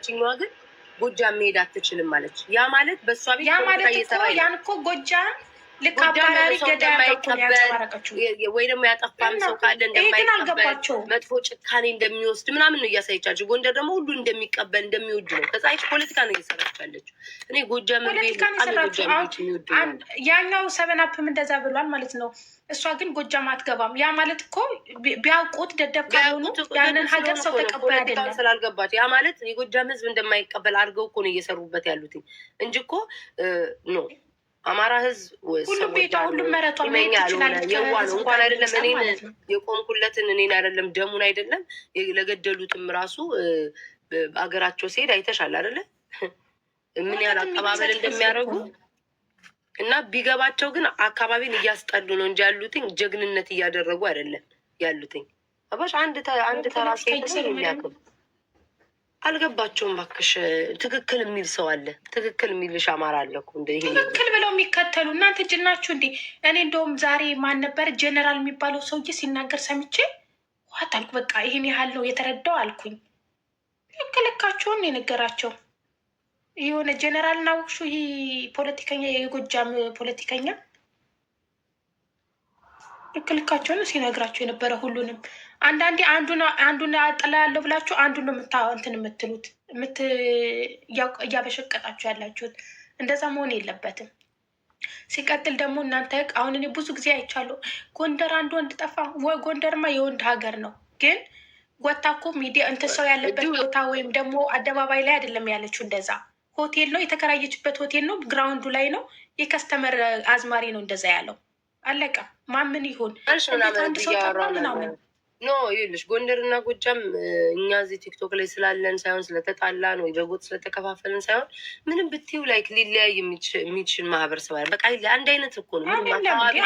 ችኛዋ ግን ጎጃም መሄድ አትችልም ማለች። ያ ማለት በእሷ ቤት ያ ማለት እኮ ያን እኮ ጎጃም ልክ አባራሪ ገዳይ ወይ ደግሞ ያጠፋም ሰው ካለ እንደማይቀበል መጥፎ ጭካኔ እንደሚወስድ ምናምን ነው እያሳየቻቸው። ጎንደር ደግሞ ሁሉ እንደሚቀበል እንደሚወድ ነው። ከዛች ፖለቲካ ነው እየሰራች ያለችው። እኔ ጎጃም ያኛው ሰበናፕም እንደዛ ብሏል ማለት ነው። እሷ ግን ጎጃም አትገባም። ያ ማለት እኮ ቢያውቁት ደደብ ካልሆኑ ያንን ሀገር ሰው ተቀባይ አይደለም ስላልገባት ያ ማለት የጎጃም ሕዝብ እንደማይቀበል አድርገው እኮ ነው እየሰሩበት ያሉት እንጂ እኮ ነው አማራ ህዝብ ሁሉም ቤቷ ሁሉም መረቷ ማየት ይችላል። የዋ ነው እንኳን አይደለም እኔን የቆምኩለትን እኔን አይደለም ደሙን አይደለም ለገደሉትም ራሱ አገራቸው ሲሄድ አይተሻል አይደለ? ምን ያህል አቀባበል እንደሚያደርጉ እና ቢገባቸው ግን አካባቢን እያስጠሉ ነው እንጂ ያሉትኝ ጀግንነት እያደረጉ አይደለም ያሉትኝ። አባሽ አንድ ተራ ሴት የሚያክብ አልገባቸውም። እባክሽ ትክክል የሚል ሰው አለ፣ ትክክል የሚልሽ አማራ አለ እኮ እንደ ይሄ ትክክል ብለው የሚከተሉ እናንተ ጅል ናችሁ እንዴ? እኔ እንደውም ዛሬ ማን ነበር ጀነራል የሚባለው ሰውዬ ሲናገር ሰምቼ ዋት አልኩ። በቃ ይሄን ያህል ነው የተረዳው አልኩኝ። ልክልካቸውን የነገራቸው የሆነ ጀነራል ናውሹ ይሄ ፖለቲከኛ የጎጃም ፖለቲከኛ ልክልካቸውን ሲነግራቸው የነበረ ሁሉንም አንዳንዴ አንዱን አጠላ ያለው ብላችሁ አንዱን ነው እንትን የምትሉት እያበሸቀጣችሁ ያላችሁት። እንደዛ መሆን የለበትም። ሲቀጥል ደግሞ እናንተ አሁን እኔ ብዙ ጊዜ አይቻለሁ። ጎንደር አንድ ወንድ ጠፋ። ጎንደርማ የወንድ ሀገር ነው፣ ግን ወታ እኮ ሚዲያ እንትን ሰው ያለበት ቦታ ወይም ደግሞ አደባባይ ላይ አይደለም ያለችው። እንደዛ ሆቴል ነው የተከራየችበት፣ ሆቴል ነው፣ ግራውንዱ ላይ ነው። የከስተመር አዝማሪ ነው እንደዛ ያለው። አለቃ ማምን ይሁን አንድ ሰው ጠፋ ምናምን ኖ ይኸውልሽ፣ ጎንደርና ጎጃም እኛ እዚህ ቲክቶክ ላይ ስላለን ሳይሆን ስለተጣላን ወይ በጎጥ ስለተከፋፈልን ሳይሆን ምንም ብትይው ላይክ ሊለያይ የሚችል ማህበረሰብ አለ። በቃ አንድ አይነት እኮ ነው።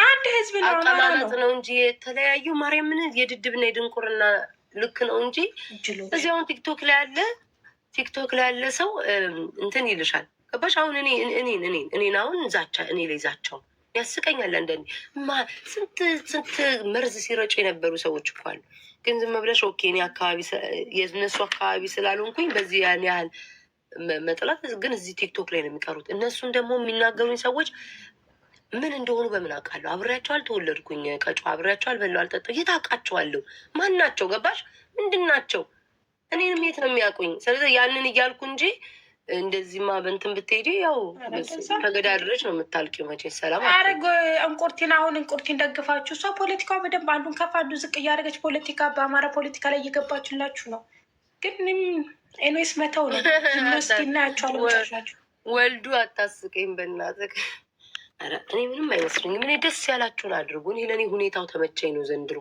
አንድ ህዝብ ነው፣ አቀማመጥ ነው እንጂ የተለያዩ ማርያምን የድድብና የድንቁርና ልክ ነው እንጂ እዚህ አሁን ቲክቶክ ላይ ያለ ሰው እንትን ይልሻል። ገባሽ? አሁን እኔን አሁን ዛቻ እኔ ላይ ዛቻው ያስቀኛል። አንዳንዴ ስንት መርዝ ሲረጩ የነበሩ ሰዎች እኮ አሉ። ግን ዝም ብለሽ ኦኬ እኔ አካባቢ የእነሱ አካባቢ ስላልሆንኩኝ በዚህ ያን ያህል መጥላት ግን እዚህ ቲክቶክ ላይ ነው የሚቀሩት። እነሱን ደግሞ የሚናገሩኝ ሰዎች ምን እንደሆኑ በምን አውቃለሁ? አብሬያቸው አልተወለድኩኝ። ቀጮ አብሬያቸው አልበላሁ አልጠጣሁ። የት አውቃቸዋለሁ? ማን ናቸው? ገባሽ? ምንድን ናቸው? እኔንም የት ነው የሚያውቁኝ? ስለዚህ ያንን እያልኩ እንጂ እንደዚህማ በእንትን ብትሄጂ ያው ተገዳድረች ነው የምታልቂው። መቼ ሰላም አረግ እንቁርቲን አሁን እንቁርቲን ደግፋችሁ እሷ ፖለቲካው በደንብ አንዱን ከፍ አንዱን ዝቅ እያደረገች ፖለቲካ በአማራ ፖለቲካ ላይ እየገባችላችሁ ነው። ግን ኤንዌስ መተው ነው ዩኒቨርሲቲ እናያቸዋል። ወልዱ አታስቀኝ በእናትህ። ኧረ እኔ ምንም አይመስለኝም። እኔ ደስ ያላችሁን አድርጉ። እኔ ለእኔ ሁኔታው ተመቸኝ ነው። ዘንድሮ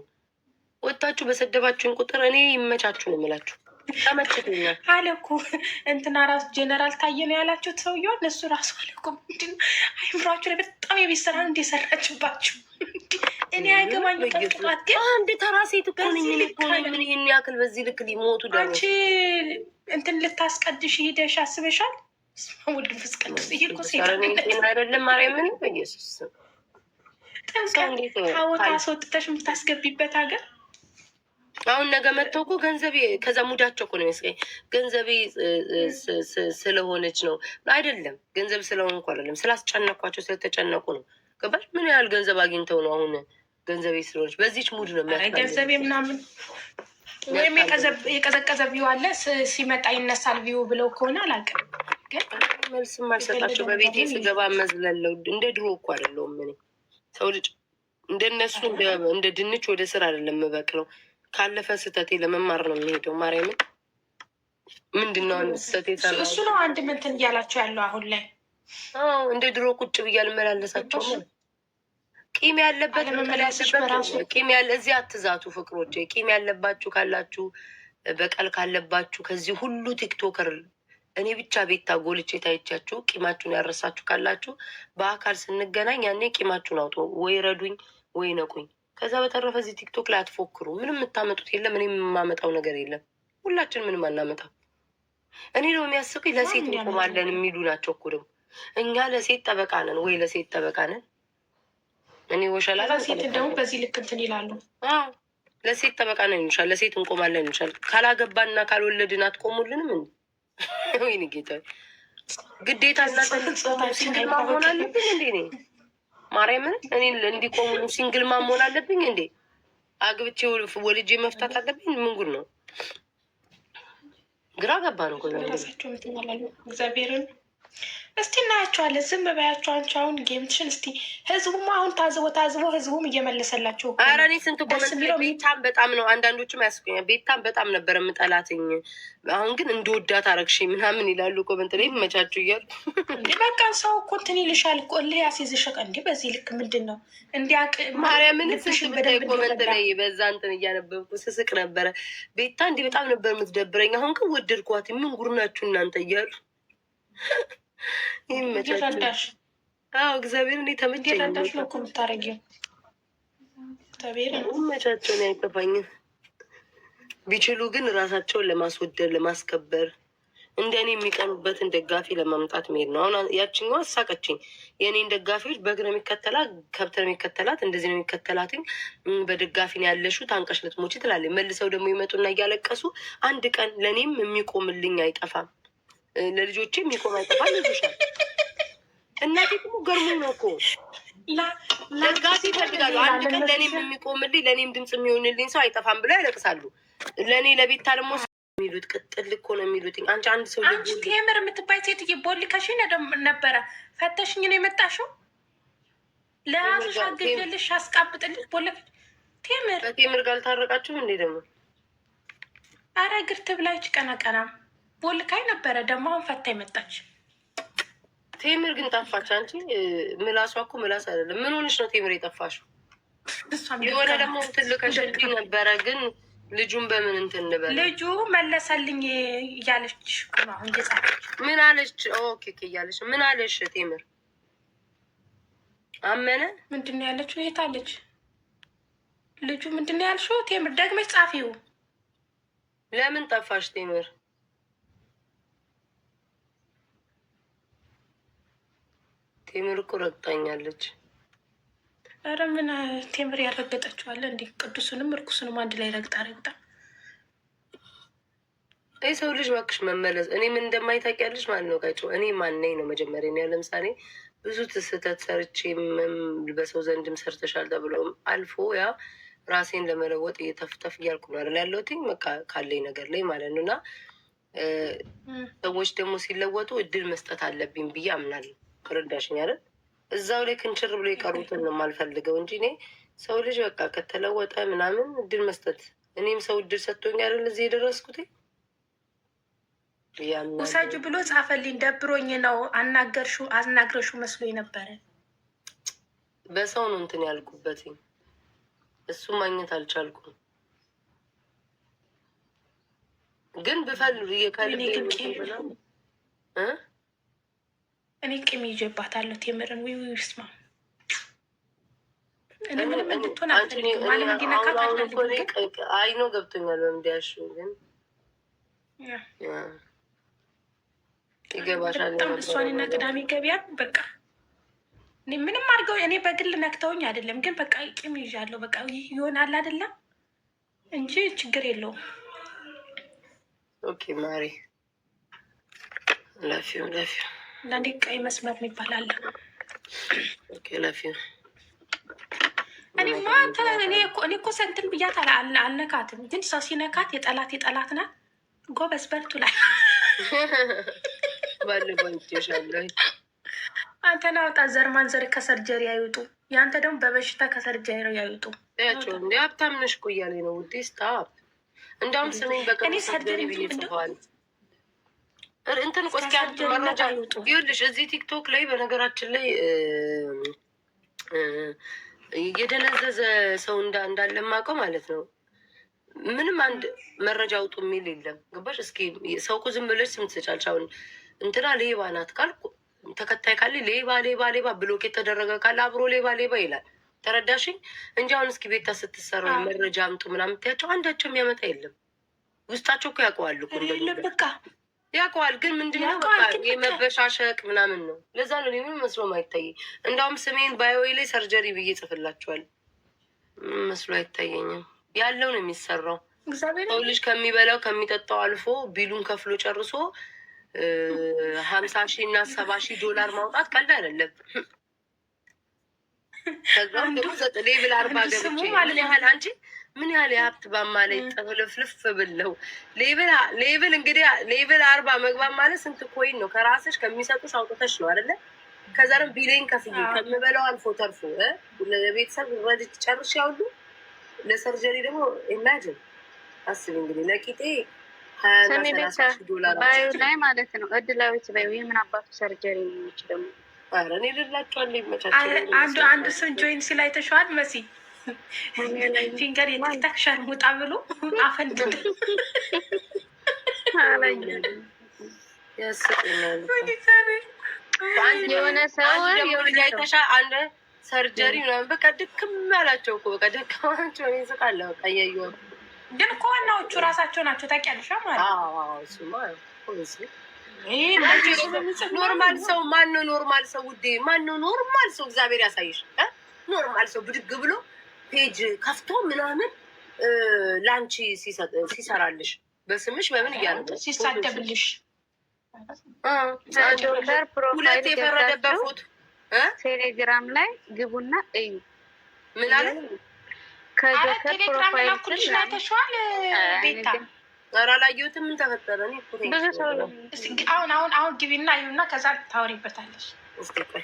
ወጣችሁ በሰደባችሁን ቁጥር እኔ ይመቻችሁ ነው የምላችሁ። ተመችቶኛል አለ እኮ እንትና ራሱ ጀነራል ታየ ነው ያላችሁት ሰውዬው። እነሱ ራሱ አለ እኮ ምንድን ነው አይምሯችሁ ላይ በጣም የቤት ስራ እንደሰራችባችሁ እኔ አይገባኝም። ጠጥቃት ግን አንድ ተራ ሴት እኮ ነኝ እኔ እኮ ምን ይህን ያክል በዚህ ልክ ሊሞቱ ደግሞ አንቺ እንትን ልታስቀድሽ ሂደሽ አስበሻል? ወልድ ፍስ ቅዱስ ይሄ እኮ ሴት አይደለም ማርያምን በኢየሱስ ጥምቀት ታቦታ አስወጥተሽ የምታስገቢበት ሀገር አሁን ነገ መጥተው እኮ ገንዘቤ ከዛ ሙዳቸው እኮ ነው የሚመስለኝ። ገንዘቤ ስለሆነች ነው አይደለም፣ ገንዘብ ስለሆነ እኮ አይደለም፣ ስላስጨነኳቸው ስለተጨነቁ ነው። ገባሽ? ምን ያህል ገንዘብ አግኝተው ነው አሁን ገንዘቤ ስለሆነች በዚች ሙድ ነው የሚያስፈልገው። ገንዘቤ ምናምን ወይም የቀዘቀዘ ቪው አለ ሲመጣ ይነሳል ቪው ብለው ከሆነ አላውቅም። ግን መልስም አልሰጣቸው። በቤቴ ስገባ መዝለለው እንደ ድሮ እኮ አይደለሁም እኔ። ሰው ልጅ እንደነሱ እንደ ድንች ወደ ስራ አይደለም የምበቅለው። ካለፈ ስህተቴ ለመማር ነው የሚሄደው። ማርያምን ምንድነው ስህተቴ ሰራ እሱ ነው አንድ ምንትን እያላቸው ያለው አሁን ላይ። እንደ ድሮ ቁጭ ብዬ አልመላለሳቸውም። ቂም ያለበት ቂም ያለ እዚህ አትዛቱ ፍቅሮች። ቂም ያለባችሁ ካላችሁ በቀል ካለባችሁ ከዚህ ሁሉ ቲክቶከር እኔ ብቻ ቤታ ጎልቼ ታይቻችሁ ቂማችሁን ያረሳችሁ ካላችሁ በአካል ስንገናኝ ያኔ ቂማችሁን አውጡ። ወይ ረዱኝ ወይ ነቁኝ። ከዛ በተረፈ እዚህ ቲክቶክ ላይ አትፎክሩ። ምንም የምታመጡት የለም። እኔ የማመጣው ነገር የለም። ሁላችን ምንም አናመጣው። እኔ ነው የሚያስቁኝ ለሴት እንቆማለን የሚሉ ናቸው እኮ ደግሞ። እኛ ለሴት ጠበቃ ነን ወይ ለሴት ጠበቃ ነን? እኔ ወሸላ ሴት ደግሞ በዚህ ልክ እንትን ይላሉ። ለሴት ጠበቃ ነን ይሻል፣ ለሴት እንቆማለን ይሻል። ካላገባንና ካልወለድን አትቆሙልንም እንዴ? ወይኔ ጌታ ግዴታ እናንተ እንድትቆሙ ሲንግል ማ መሆን አለብኝ እንዴ? እኔ ማርያምን እኔ እንዲቆሙ ሲንግል ማ መሆን አለብኝ እንዴ? አግብቼ ወልጄ መፍታት አለብኝ? ምን ጉድ ነው? ግራ ገባ ነው። ራሳቸው እግዚአብሔርን እስቲ እናያቸዋለን። ዝም በያቸው አንቺ አሁን ጌምትሽን እስቲ ህዝቡም አሁን ታዝቦ ህዝቡም እየመለሰላቸው። ኧረ እኔ ስንት ቤታም በጣም ነው አንዳንዶቹም ያስቁኛል። ቤታም በጣም ነበር የምጠላትኝ። አሁን ግን እንደወዳት አረግሽ ምናምን ይላሉ ኮመንት ላይ መቻችሁ እያሉ በቃ ሰው እኮ እንትን ይልሻል እኮ እልህ ያስይዝሽ። እንዲ በዚህ ልክ ምንድን ነው እንዲያቅ ማርያምን ኮመንት ላይ በዛ እንትን እያነበብኩ ስስቅ ነበረ። ቤታ እንዲህ በጣም ነበር የምትደብረኝ። አሁን ግን ወደድኳት። ምን ጉር ናችሁ እናንተ እያሉ ይረዳሽ። አዎ እግዚአብሔር እኔ ተመቸኝ። ይረዳሽ ነው እኮ የምታረጊው። እግዚአብሔር መቻቸውን አይከፋኝም። ቢችሉ ግን ራሳቸውን ለማስወደድ ለማስከበር እንደ እኔ የሚቀኑበትን ደጋፊ ለማምጣት መሄድ ነው። አሁን ያችኛዋ አሳቀችኝ። የእኔን ደጋፊዎች በግ ነው የሚከተላት፣ ከብት ነው የሚከተላት፣ እንደዚህ ነው የሚከተላትኝ። በደጋፊ ነው ያለሽው፣ ታንቀሽ ልትሞቺ ትላለች። መልሰው ደግሞ ይመጡና እያለቀሱ አንድ ቀን ለእኔም የሚቆምልኝ አይጠፋም፣ ለልጆቼ የሚቆም አይጠፋም ይሉሻል። እናቴ ደግሞ ገርሞኝ ነው እኮ ደጋፊ ይፈልጋሉ። አንድ ቀን ለእኔም የሚቆምልኝ ለእኔም ድምፅ የሚሆንልኝ ሰው አይጠፋም ብለው ያለቅሳሉ። ለእኔ ለቤታ ደግሞ የሚሉት ቅጥል እኮ ነው የሚሉት። አንቺ አንድ ሰው አንቺ ቴምር የምትባይ ሴትዬ ቦልከሽኝ ነበረ ፈተሽኝ ነው የመጣሽው። ለራስሽ አገጀልሽ አስቃብጥልሽ ቦለክ ቴምር ከቴምር ጋር አልታረቃችሁም እንዴ? ደግሞ አረ እግር ትብላች ቀናቀናም ቦልካይ ነበረ። ደግሞ አሁን ፈታ ይመጣች ቴምር ግን ጠፋች። አንቺ ምላሷ እኮ ምላስ አይደለም። ምን ሆነሽ ነው ቴምር የጠፋሽው? የሆነ ደግሞ ትልከሽ ነበረ ግን ልጁን በምን እንትን እንበል ልጁ መለሰልኝ እያለች አሁን ጻፈች። ምን አለች? ኦኬ እያለች ምን አለሽ? ቴምር አመነ ምንድን ነው ያለችው? የት አለች? ልጁ ምንድን ነው ያልሽው? ቴምር ደግመች ጻፊው። ለምን ጠፋሽ ቴምር? ቴምር እኮ ረግጣኛለች። ኧረ ምን ቴምር ያረገጠችዋለ እንዴ? ቅዱሱንም እርኩሱንም አንድ ላይ ረግጣ ይህ ሰው ልጅ እባክሽ መመለስ። እኔ ምን እንደማይታቂያለሽ ማለት ነው ቃቸው እኔ ማነኝ ነው መጀመሪያ ነው። ለምሳሌ ብዙ ስህተት ሰርቼ በሰው ዘንድም ሰርተሻል ተብሎም አልፎ ያ ራሴን ለመለወጥ እየተፍተፍ እያልኩ ነው አይደል ያለሁት ካለኝ ነገር ላይ ማለት ነው። እና ሰዎች ደግሞ ሲለወጡ እድል መስጠት አለብኝ ብዬ አምናለሁ። ረዳሽኝ አይደል? እዛው ላይ ክንችር ብሎ የቀሩትን ነው የማልፈልገው እንጂ እኔ ሰው ልጅ በቃ ከተለወጠ ምናምን እድል መስጠት። እኔም ሰው እድል ሰጥቶኝ አይደል እዚህ የደረስኩት። ውሰጁ ብሎ ጻፈልኝ። ደብሮኝ ነው አናግረሹ መስሎኝ ነበረ። በሰው ነው እንትን ያልኩበት። እሱ ማግኘት አልቻልኩም። ግን ብፈልግ እኔ ቅም ይዤባታለሁ ቴምርን። ስማ እኔ ምንም እንድትሆን አልፈልግም። ማንም እንዲነካት አልፈልግም። አይኖ ገብቶኛል። በምንዲያሹ ግን ይገባሻል። በጣም እሷንና ቅዳሜ ገበያ በቃ እኔ ምንም አድርገው እኔ በግል ነክተውኝ አይደለም፣ ግን በቃ ቂም ይዣለሁ። በቃ ይሆናል አይደለም እንጂ ችግር የለውም። ኦኬ ማሪ ላፊው አንዳንዴ ቀይ መስመር የሚባል አለ። ኦኬ ላፊው እኔ እኮ ሰንትን ብያት አልነካትም፣ ግን ሰው ሲነካት የጠላት ናት። ጎበዝ በርቱ ላይ ባለባንቻለሁ። አንተን አውጣ። ዘር ማንዘር ከሰርጀሪ አይውጡ። ያንተ ደግሞ በበሽታ ከሰርጀሪ አይውጡ። ያቸው እንዲ ሀብታም ነሽ እኮ እያለኝ ነው ውዴ። ስታፕ እንዳውም ስሜን በቀን ሰርጀሪ ብዬ ጽፈዋል። እንትን ቆስኪ መረጃ ይኸውልሽ፣ እዚህ ቲክቶክ ላይ በነገራችን ላይ የደነዘዘ ሰው እንዳለ ማውቀው ማለት ነው። ምንም አንድ መረጃ አውጡ የሚል የለም። ገባሽ? እስኪ ሰው እኮ ዝም ብለሽ ስም ትሰጫለሽ። አሁን እንትና ሌባ ናት ካልኩ ተከታይ ካለ ሌባ ብሎክ የተደረገ ካለ አብሮ ሌባ ይላል። ተረዳሽኝ? እንጂ አሁን እስኪ ቤታ ስትሰራ መረጃ አምጡ ምናምን ትያቸው አንዳቸው የሚያመጣ የለም። ውስጣቸው እኮ ያውቀዋል እኮ ያውቀዋል። ግን ምንድነው የመበሻሸቅ ምናምን ነው። ለዛ ነው ምን መስሎ ማይታይ። እንዳውም ስሜን ባዮዌ ላይ ሰርጀሪ ብዬ ጽፍላችኋል። መስሎ አይታየኝም። ያለው ነው የሚሰራው። ሰው ልጅ ከሚበላው ከሚጠጣው አልፎ ቢሉን ከፍሎ ጨርሶ 50,000 እና 70,000 $70 ማውጣት ቀልድ አይደለም። ከዛም ደግሞ ሌብል 40 ገብቼ ምን ያህል አንቺ ምን ያህል የሀብት ባማ ላይ ጥፍልፍልፍ ብለው ሌብል እንግዲህ ሌብል 40 መግባት ማለት ስንት ኮይን ነው? ከራስሽ ከሚሰጡሽ አውጥተሽ ነው አይደለ? ከዛ ደግሞ ቢሌን ከፍዬ ከምበላው አልፎ ተርፎ ለቤተሰብ ረድት ጨርሽ ያውሉ ለሰርጀሪ ደግሞ ኢማጅን አስብ እንግዲህ ለቂጤ $20,000 ባዩ ላይ ማለት ነው። እድላዊት ባዩ የምን አባቱ ሰርጀሪ ነች ደግሞ? ኧረ እኔ ልላቸዋለሁ ይመቻቸው። አንዱ ስን ጆይን ሲላይ ተሸዋል መሲ ፊንገር የቲክታክ ሸርሙጣ ብሎ አፈንድ የሆነ ሰው አንድ ሰርጀሪ ምናምን በቃ ድክም ያላቸው እኮ በቃ ደካማቸው እኔ ስቃለሁ። በቃ እያየሁ ግን እኮ ዋናዎቹ ራሳቸው ናቸው። ታውቂያለሽ ማለት ኖርማል ሰው ማን ነው? ኖርማል ሰው ውዴ ማን ነው? ኖርማል ሰው እግዚአብሔር ያሳይሽ። ኖርማል ሰው ብድግ ብሎ ፔጅ ከፍቶ ምናምን ላንቺ ሲሰራልሽ በስምሽ በምን እያለ ሲሳደብልሽ ዶክተር ሁለት የፈረደበት ፎቶ ቴሌግራም ላይ ግቡና እዩ። ምን አለ? ከዶክተር ፕሮፋይል ላይ ተሸዋል ቤታ ኧረ አላየሁትም። ምን ተፈጠረ? ብዙ ሰው አሁን ግቢና ይሁና ከዛ ታወሪበታለሽ። እስኪ ቆይ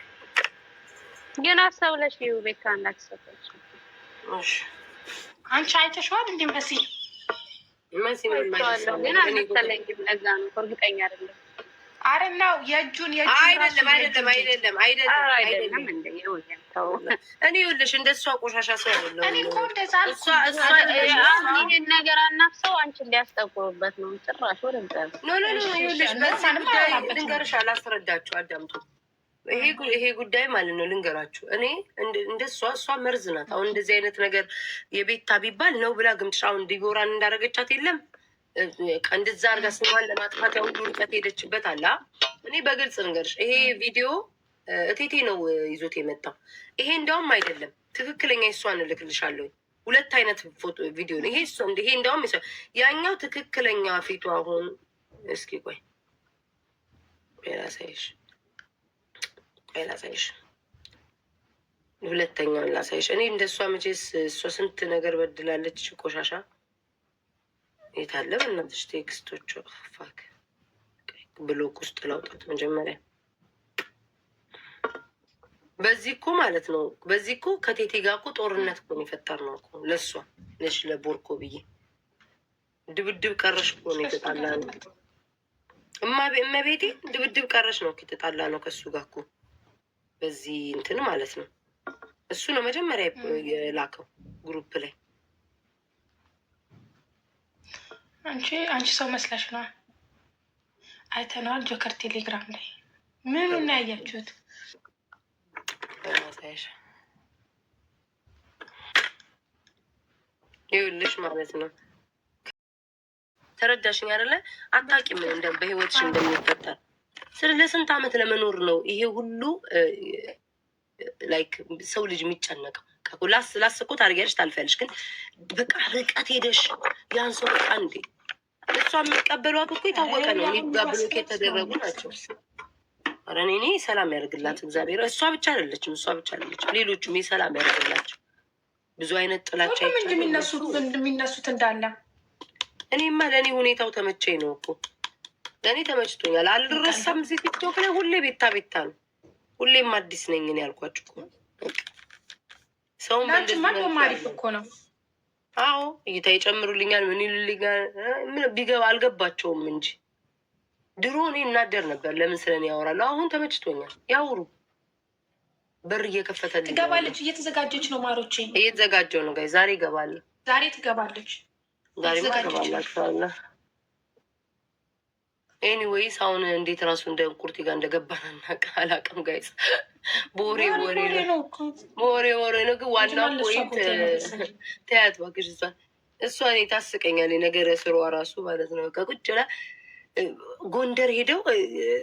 ግን አስተውለሽ ይሁ ቤታ እንዳትሰጠች። አንቺ አይተሽዋል እንዴ? መሲ ግን አልመሰለኝም። ለዛ ነው እርግጠኛ አይደለም። አረ ነው የእጁን አይደለም። እኔ ይኸውልሽ እንደሷ ቆሻሻ ሰው አይደለም። እኔ እኮ እንደዛ ይሄን ነገር አናፍሰው አንቺን ሊያስጠቁሩበት ነው። ጭራሽ ወደዛ ይኸውልሽ በዚህ ጉዳይ ልንገርሽ፣ አላስረዳችሁ አዳምጡ። ይሄ ጉዳይ ማለት ነው ልንገራችሁ። እኔ እንደሷ እሷ መርዝ ናት። አሁን እንደዚህ አይነት ነገር የቤታ ቢባል ነው ብላ ግምትሽ አሁን ዲቦራን እንዳረገቻት የለም እንደዛ አርጋ ስሟን ለማጥፋት ያው ሁሉ ርቀት ሄደችበት አለ። እኔ በግልጽ ልንገርሽ ይሄ ቪዲዮ እቴቴ ነው ይዞት የመጣው። ይሄ እንደውም አይደለም ትክክለኛ እሷን እልክልሻለሁ። ሁለት አይነት ፎቶ ቪዲዮ ነው ይሄ። ይሄ እንደውም ያኛው ትክክለኛ ፊቱ አሁን እስኪ ቆይ ላሳይሽ ሁለተኛውን ላሳይሽ። እኔ እንደሷ መቼስ እሷ ስንት ነገር በድላለች። ቆሻሻ የታለ በእናትሽ ቴክስቶቹ ፋክ ብሎክ ውስጥ ላውጣት መጀመሪያ። በዚህ እኮ ማለት ነው በዚህ እኮ ከቴቴ ጋር እኮ ጦርነት እኮ ነው የፈጠርነው እኮ ለእሷ ለሽ ለቦርኮ ብዬ ድብድብ ቀረሽ እኮ ነው የተጣላ ነው። እመቤቴ ድብድብ ቀረሽ ነው የተጣላ ነው ከእሱ ጋር እኮ በዚህ እንትን ማለት ነው። እሱ ነው መጀመሪያ የላከው ግሩፕ ላይ። አንቺ ሰው መስለሽ ነው። አይተነዋል ጆከር ቴሌግራም ላይ ምን ያያችሁት? ይኸውልሽ ማለት ነው ተረዳሽኝ አይደለ? አታውቂም እንደ በህይወትሽ እንደሚፈጠር ስለ ለስንት ዓመት ለመኖር ነው ይሄ ሁሉ ላይክ ሰው ልጅ የሚጨነቀው። ላስቆ ታርጊያለሽ ታልፊያለሽ፣ ግን በቃ ርቀት ሄደሽ ያን ሰው በቃ እንዴ እሷ የሚቀበሏት እኮ የታወቀ ነው። ብሎክ የተደረጉ ናቸው። ኧረ እኔ ሰላም ያደርግላት እግዚአብሔር። እሷ ብቻ አይደለችም ሌሎቹም የሰላም ያደርግላቸው። ብዙ አይነት ጥላቻ እንደሚነሱት እንዳለ እኔማ ለእኔ ሁኔታው ተመቸኝ ነው እኮ ለእኔ ተመችቶኛል። አልረሳም እዚህ ቲክቶክ ላይ ሁሌ ቤታ ነው። ሁሌም አዲስ ነኝ እኔ ያልኳችሁ እኮ ሰውን ማሪፍ እኮ ነው። አዎ እይታ ይጨምሩልኛል ምን ይሉልኛል ቢገባ አልገባቸውም እንጂ ድሮ እኔ እናደር ነበር ለምን ስለኔ ያወራሉ። አሁን ተመችቶኛል። ያውሩ በር እየከፈተልኝ ትገባለች። እየተዘጋጀች ነው ማሮቼ፣ እየተዘጋጀው ነው ጋይ ዛሬ ይገባለሁ። ዛሬ ትገባለች። ዛሬ ትገባላችኋለ። ኤኒዌይስ አሁን እንዴት ራሱ እንደ ቁርጢ ጋር እንደገባን አላውቅም ጋይስ። በወሬ ነው ግን ዋና ፖይንት ተያት እባክሽ። እሷ እኔ ታስቀኛል ነገረ ስሯ ራሱ ማለት ነው። ከቁጭ ብላ ጎንደር ሄደው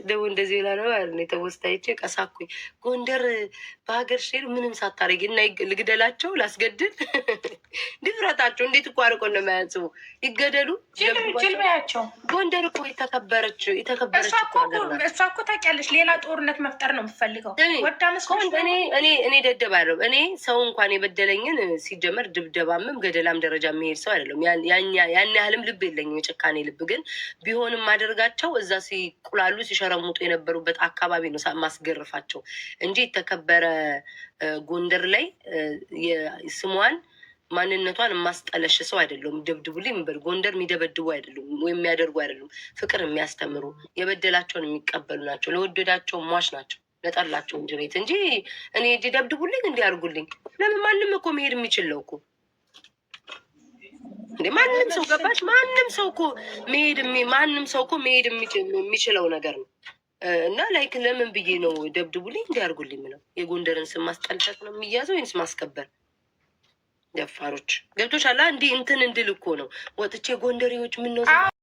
ደግሞ እንደዚህ ላ ነው የተወስታይቼ ቀሳኩኝ ጎንደር በሀገር ሄዱ ምንም ሳታረጊ እና ልግደላቸው ላስገድል ድፍረታቸው እንዴት እኮ አርቆ ነው የማያስቡ ይገደሉ ጅልበያቸው ጎንደር እኮ የተከበረች እሷ እኮ ታውቂያለሽ ሌላ ጦርነት መፍጠር ነው የምፈልገው ወዳ መስሎሽ እኔ ደደባለሁ እኔ ሰው እንኳን የበደለኝን ሲጀመር ድብደባምም ገደላም ደረጃ የሚሄድ ሰው አይደለም ያን ያህልም ልብ የለኝም የጭካኔ ልብ ግን ቢሆንም ማደርጋቸው እዛ ሲቁላሉ ሲሸረሙጡ የነበሩበት አካባቢ ነው ማስገርፋቸው እንጂ የተከበረ ጎንደር ላይ ስሟን ማንነቷን የማስጠለሽ ሰው አይደለም። ደብድቡልኝ ምበል ጎንደር የሚደበድቡ አይደሉም ወይም የሚያደርጉ አይደሉም። ፍቅር የሚያስተምሩ የበደላቸውን የሚቀበሉ ናቸው። ለወደዳቸው ሟች ናቸው። ለጠላቸው እንጂ ቤት እንጂ እኔ ደብድቡልኝ እንዲያርጉልኝ ለምን ማንም እኮ መሄድ የሚችል ነው እኮ እንዴ ማንም ሰው ገባሽ? ማንም ሰው እኮ መሄድ የሚችለው ነገር ነው። እና ላይክ ለምን ብዬ ነው ደብድቡልኝ እንዲያርጉልኝ ምለው? የጎንደርን ስም ማስጠልጠት ነው የሚያዘው ወይንስ ማስከበር? ደፋሮች ገብቶሻል? እንዲህ እንትን እንድል እኮ ነው ወጥቼ ጎንደሬዎች ምነው